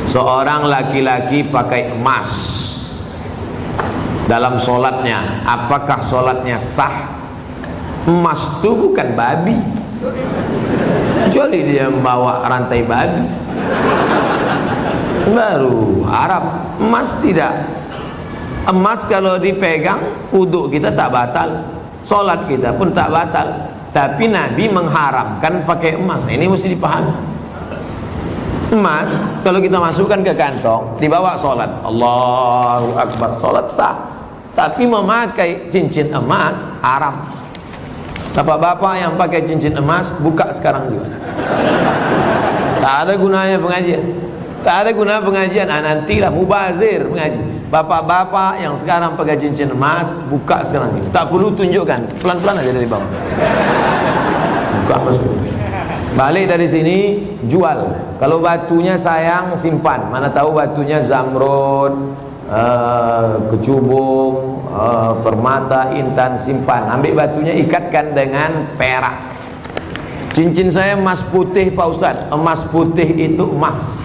seorang laki-laki pakai emas dalam sholatnya, apakah sholatnya sah? Emas itu bukan babi, kecuali dia membawa rantai babi baru Arab. Emas tidak. Emas kalau dipegang, wudhu kita tak batal, sholat kita pun tak batal. Tapi Nabi mengharamkan pakai emas. Ini mesti dipahami. Emas kalau kita masukkan ke kantong, dibawa sholat, Allahu Akbar, sholat sah. Tapi memakai cincin emas haram. Bapak-bapak yang pakai cincin emas, buka sekarang juga. Tak ada gunanya pengajian. Tak ada guna pengajian. Nantilah mubazir mengaji. Bapak-bapak yang sekarang pakai cincin emas, buka sekarang juga. Tak perlu tunjukkan, pelan-pelan aja dari bawah. Buka masuk. Balik dari sini, jual. Kalau batunya sayang, simpan. Mana tahu batunya zamrud, kecubung, permata, intan, simpan. Ambil batunya, ikatkan dengan perak. Cincin saya emas putih Pak Ustadz. Emas putih itu emas.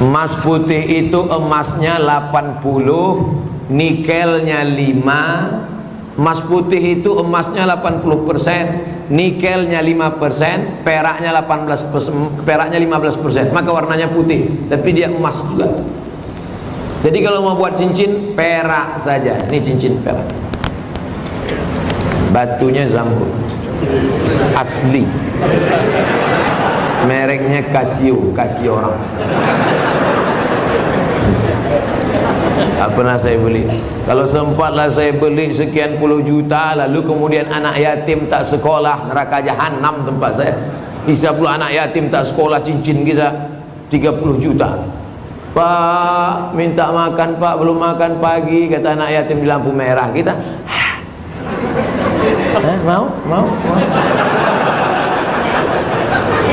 Emas putih itu emasnya 80, nikelnya 5. Emas putih itu emasnya 80%, nikelnya 5%, peraknya 18%, peraknya 15%. Maka warnanya putih, tapi dia emas juga. Jadi kalau mau buat cincin, perak saja. Ini cincin perak. Batunya zamrud asli, mereknya Casio, Casio orang. Tak pernah saya beli. Kalau sempatlah saya beli sekian puluh juta, lalu kemudian anak yatim tak sekolah, neraka jahanam tempat saya. Bisa pula anak yatim tak sekolah, cincin kita 30 juta. Pak, minta makan Pak, belum makan pagi, kata anak yatim di lampu merah. Kita mau?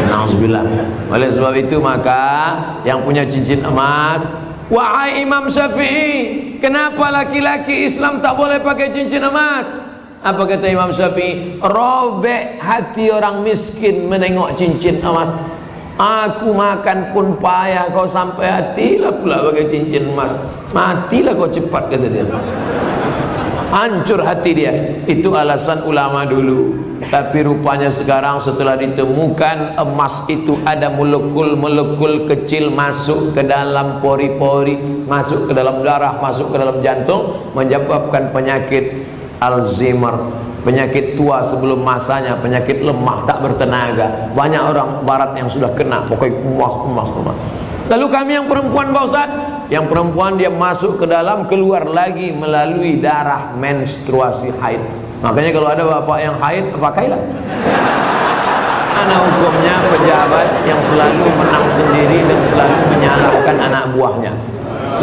Nauzubillah. Oleh sebab itu maka yang punya cincin emas, wahai Imam Syafi'i, kenapa laki-laki Islam tak boleh pakai cincin emas? Apa kata Imam Syafi'i? Robek hati orang miskin menengok cincin emas. Aku makan pun payah, kau sampai hatilah pula pakai cincin emas. Matilah kau cepat, kata dia. Hancur hati dia. Itu alasan ulama dulu. Tapi rupanya sekarang setelah ditemukan emas itu ada molekul-molekul kecil masuk ke dalam pori-pori, masuk ke dalam darah, masuk ke dalam jantung, menyebabkan penyakit Alzheimer, penyakit tua sebelum masanya, penyakit lemah, tak bertenaga. Banyak orang barat yang sudah kena, pokoknya emas. Lalu kami yang perempuan Pak Ustaz, yang perempuan dia masuk ke dalam, keluar lagi melalui darah menstruasi haid. Makanya kalau ada bapak yang haid, pakailah. Anak hukumnya pejabat yang selalu menang sendiri dan selalu menyalahkan anak buahnya.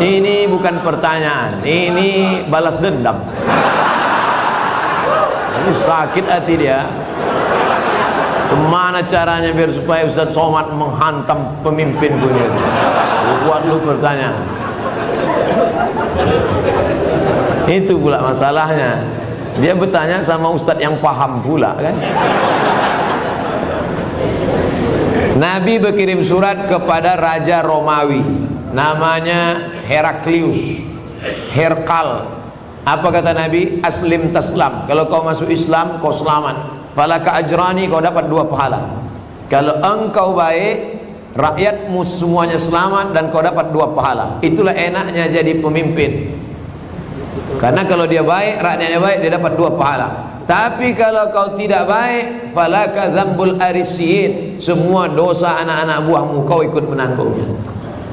Ini bukan pertanyaan, ini balas dendam. Ini sakit hati dia. Kemana caranya biar supaya Ustaz Somad menghantam pemimpin dunia? Buat lu pertanyaan. Itu pula masalahnya. Dia bertanya sama Ustaz yang paham pula kan. Nabi berkirim surat kepada Raja Romawi, namanya Heraklius, Herkal. Apa kata Nabi? Aslim taslam. Kalau kau masuk Islam, kau selamat. Falaka ajrani, kau dapat 2 pahala. Kalau engkau baik, rakyatmu semuanya selamat dan kau dapat 2 pahala. Itulah enaknya jadi pemimpin. Karena kalau dia baik, rakyatnya baik, dia dapat 2 pahala. Tapi kalau kau tidak baik, falaka dzambul arisiyin. Semua dosa anak-anak buahmu kau ikut menanggungnya.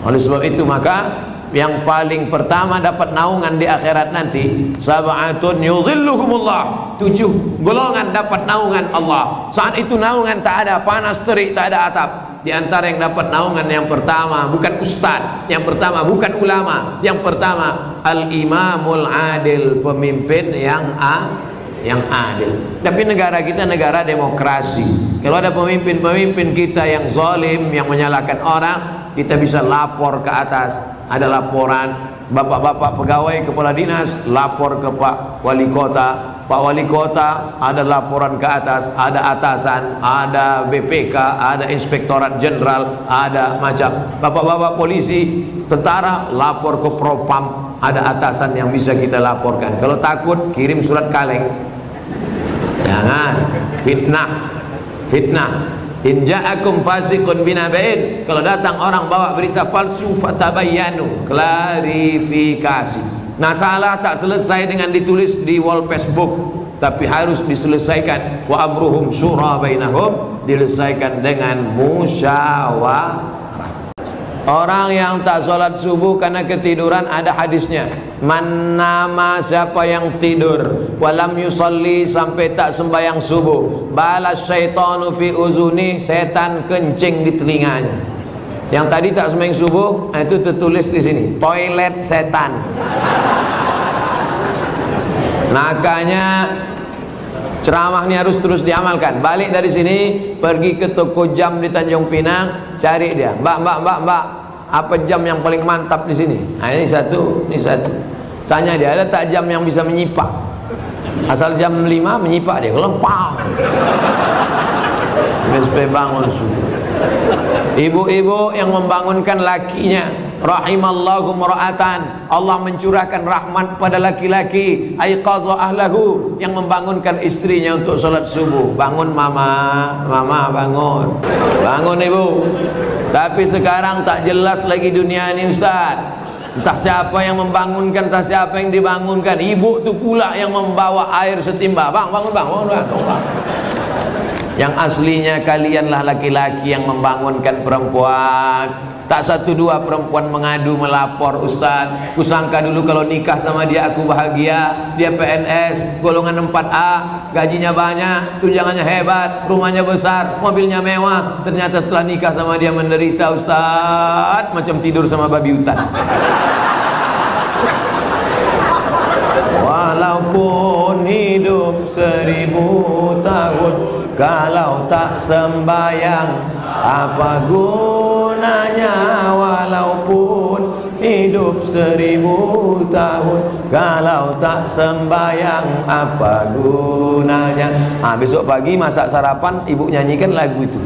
Oleh sebab itu maka yang paling pertama dapat naungan di akhirat nanti, sab'atun yuzilluhumullah, 7 golongan dapat naungan Allah. Saat itu naungan tak ada, panas terik, tak ada atap. Di antara yang dapat naungan, yang pertama bukan ustaz, yang pertama bukan ulama, yang pertama al-imamul adil, pemimpin yang adil. Tapi negara kita negara demokrasi. Kalau ada pemimpin-pemimpin kita yang zalim, yang menyalahkan orang, kita bisa lapor ke atas. Ada laporan, bapak-bapak pegawai kepala dinas lapor ke Pak Wali Kota, Pak Wali Kota ada laporan ke atas, ada atasan, ada BPK, ada Inspektorat Jenderal, ada macam bapak-bapak polisi, tentara lapor ke Propam, ada atasan yang bisa kita laporkan. Kalau takut kirim surat kaleng. Jangan fitnah. In ja'akum fasiqun binaba'in, kalau datang orang bawa berita palsu fatabayyanu, klarifikasi. Nah, salah tak selesai dengan ditulis di wall Facebook, tapi harus diselesaikan. Wa amruhum syura bainahum, diselesaikan dengan musyawarah. Orang yang tak sholat subuh karena ketiduran, ada hadisnya. Man nama, siapa yang tidur, walam yusalli, sampai tak sembahyang subuh, balas syaitanu fi uzuni, setan kencing di telinganya. Yang tadi tak sembahyang subuh, itu tertulis di sini, toilet setan. Makanya ceramah ini harus terus diamalkan. Balik dari sini, pergi ke toko jam di Tanjung Pinang, cari dia. Mbak, apa jam yang paling mantap di sini? Nah, ini satu. Tanya dia, ada tak jam yang bisa menyipak? Asal jam 5 menyipak dia, lempang. Supaya bangun subuh. Ibu-ibu yang membangunkan lakinya, rahimallahu mra'atan, Allah mencurahkan rahmat pada laki-laki, aiqadha ahlahu, yang membangunkan istrinya untuk sholat subuh. Bangun mama bangun ibu. Tapi sekarang tak jelas lagi dunia ini, Ustaz. Entah siapa yang membangunkan, entah siapa yang dibangunkan. Ibu tu pula yang membawa air setimba. Bangun. Yang aslinya kalianlah laki-laki yang membangunkan perempuan. Tak satu dua perempuan mengadu melapor, Ustaz, kusangka dulu kalau nikah sama dia aku bahagia, dia PNS golongan 4A, gajinya banyak, tunjangannya hebat, rumahnya besar, mobilnya mewah. Ternyata setelah nikah sama dia menderita, Ustaz, macam tidur sama babi hutan. Walaupun hidup 1000 tahun, kalau tak sembayang apa gunanya? Walaupun hidup 1000 tahun, kalau tak sembayang apa gunanya? Besok pagi masak sarapan, ibu nyanyikan lagu itu.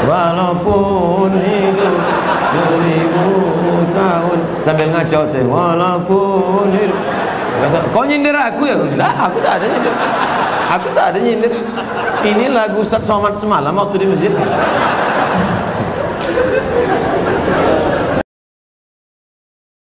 Walaupun hidup 1000 tahun, sambil ngacau teh. Walaupun hidup. Kau nyindir aku ya? Lah, aku tak ada nyindir. Aku tak ada nyindir. Ini lagu Ustaz Somad semalam waktu di masjid.